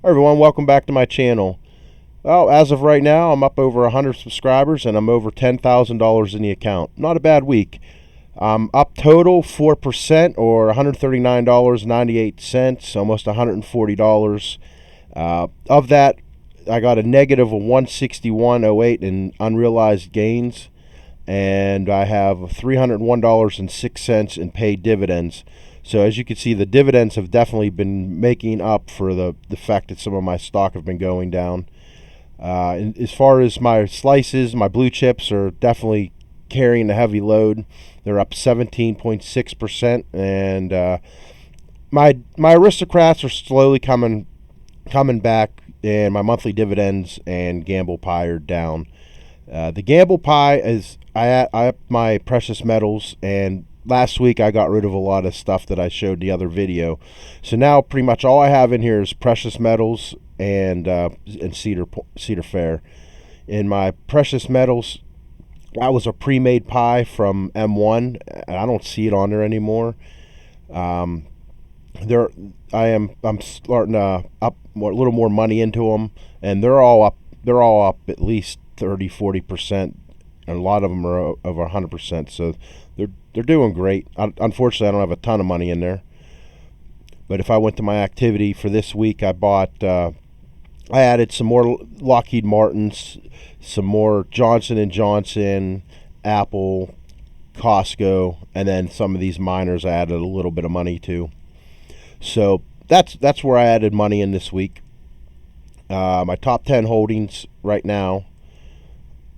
Hi everyone, welcome back to my channel. Well, as of right now, I'm up over 100 subscribers and I'm over $10,000 in the account. Not a bad week. I'm up total 4% or $139.98, almost $140. Of that, I got a negative of 161.08 in unrealized gains, and I have $301.06 in paid dividends. So as you can see, the dividends have definitely been making up for the fact that some of my stock have been going down. And as far as my slices, my blue chips are definitely carrying the heavy load. They're up 17.6%, and my aristocrats are slowly coming back, and my monthly dividends and gamble pie are down. The gamble pie is I up my precious metals, and last week I got rid of a lot of stuff that I showed the other video. So now pretty much all I have in here is precious metals and Cedar Fair. In my precious metals, that was a pre-made pie from M1, and I don't see it on there anymore. Um, I'm starting to up a little more money into them, and they're all up. They're all up at least 30-40%, and a lot of them are over 100%. So they're doing great. Unfortunately, I don't have a ton of money in there. But if I went to my activity for this week, I added some more Lockheed Martins, some more Johnson and Johnson, Apple, Costco, and then some of these miners I added a little bit of money to. So that's where I added money in this week. My top 10 holdings right now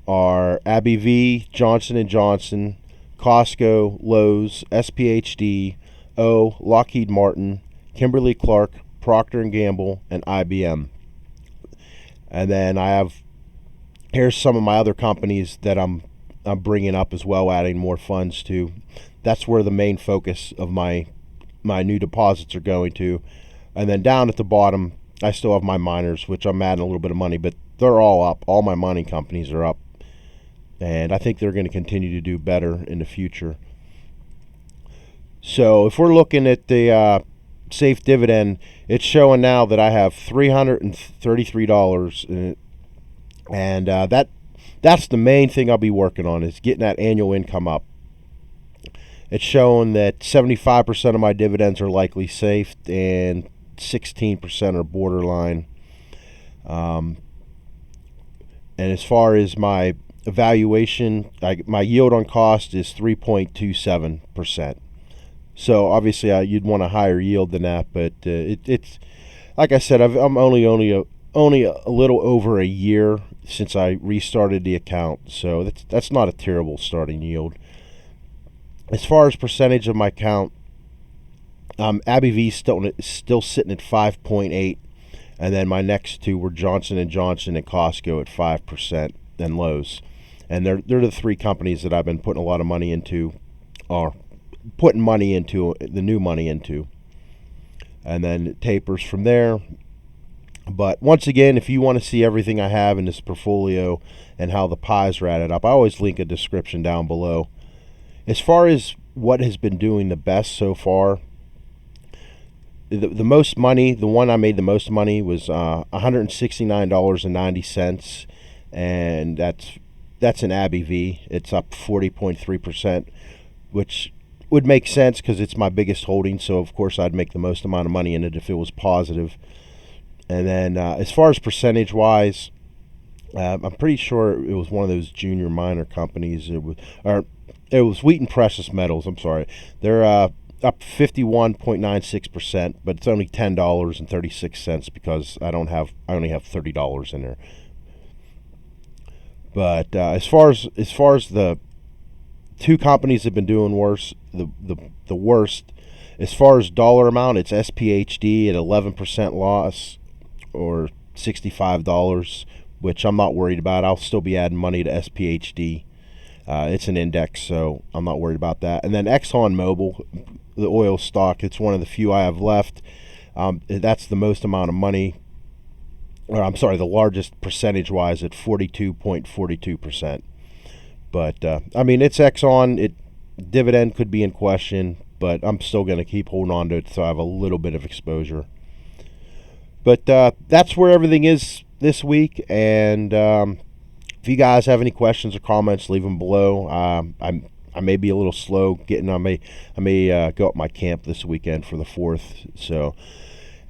are AbbVie, Johnson and Johnson, Costco, Lowe's, SPHD, Lockheed Martin, Kimberly-Clark, Procter & Gamble, and IBM. And then here's some of my other companies that I'm bringing up as well, adding more funds to. That's where the main focus of my new deposits are going to. And then down at the bottom, I still have my miners, which I'm adding a little bit of money, but they're all up. All my mining companies are up, and I think they're going to continue to do better in the future. So if we're looking at the safe dividend, it's showing now that I have $333 in it, and that's the main thing I'll be working on, is getting that annual income up. It's showing that 75% of my dividends are likely safe and 16% are borderline. And as far as my evaluation, my yield on cost is 3.27%. So obviously you'd want a higher yield than that, but it's like I said, I'm only a little over a year since I restarted the account, so that's not a terrible starting yield. As far as percentage of my account, AbbVie still sitting at 5.8, and then my next two were Johnson and Johnson and Costco at 5%, then Lowe's, and they're the three companies that I've been putting a lot of money into, or putting money into, the new money into, and then it tapers from there. But once again, if you want to see everything I have in this portfolio and how the pies are added up, I always link a description down below. As far as what has been doing the best so far, the most money, the one I made the most money was $169.90, and that's an AbbVie. It's up 40.3%, which would make sense because it's my biggest holding, so of course I'd make the most amount of money in it if it was positive. And then as far as percentage-wise, I'm pretty sure it was one of those junior miner companies. It was Wheaton Precious Metals. I'm sorry. They're up 51.96%, but it's only $10.36 because I only have $30 in there. But as far as the two companies that have been doing worse, the worst, as far as dollar amount, it's SPHD at 11% loss, or $65, which I'm not worried about. I'll still be adding money to SPHD. It's an index, so I'm not worried about that. And then ExxonMobil, the oil stock, it's one of the few I have left. That's the most amount of money, or I'm sorry, the largest percentage-wise at 42.42%. But I mean, it's Exxon. Dividend could be in question, but I'm still going to keep holding on to it so I have a little bit of exposure. But that's where everything is this week. And if you guys have any questions or comments, leave them below. I may be a little slow getting. I may go up my camp this weekend for the 4th. So,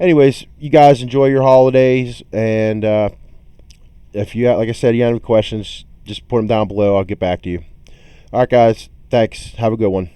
anyways, you guys enjoy your holidays, and if you, like I said, you have any questions, just put them down below. I'll get back to you. All right, guys. Thanks. Have a good one.